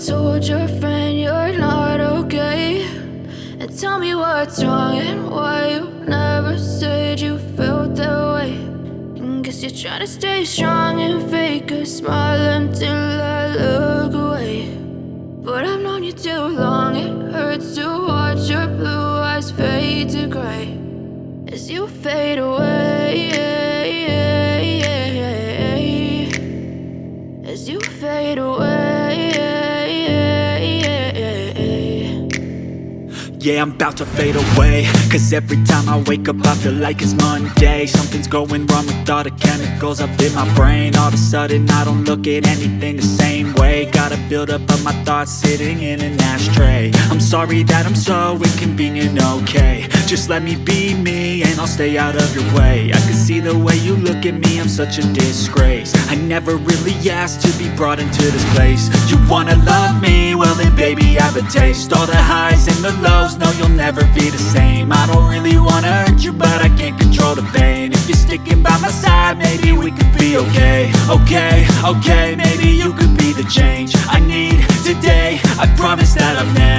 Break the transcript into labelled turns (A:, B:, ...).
A: told your friend you're not okay? And tell me what's wrong and why you never said you felt that way. And guess you're trying to stay strong and fake a smile until I look away. But I've known you too long, it hurts to watch your blue eyes fade to gray as you fade away, as you fade away.
B: Yeah, I'm about to fade away, cause every time I wake up I feel like it's Monday. Something's going wrong with all the chemicals up in my brain. All of a sudden I don't look at anything the same way. Gotta build up of my thoughts sitting in an ashtray. I'm sorry that I'm so inconvenient, okay? Just let me be me and I'll stay out of your way. I can see the way you look at me, I'm such a disgrace. I never really asked to be brought into this place. You wanna love me? Well then baby I have a taste. All the highs and the lows, no you'll never be the same. I don't really wanna hurt you but I can't control the pain. If you're sticking by my side maybe we could be okay. Okay, maybe you could be the change I need today. I promise that I've never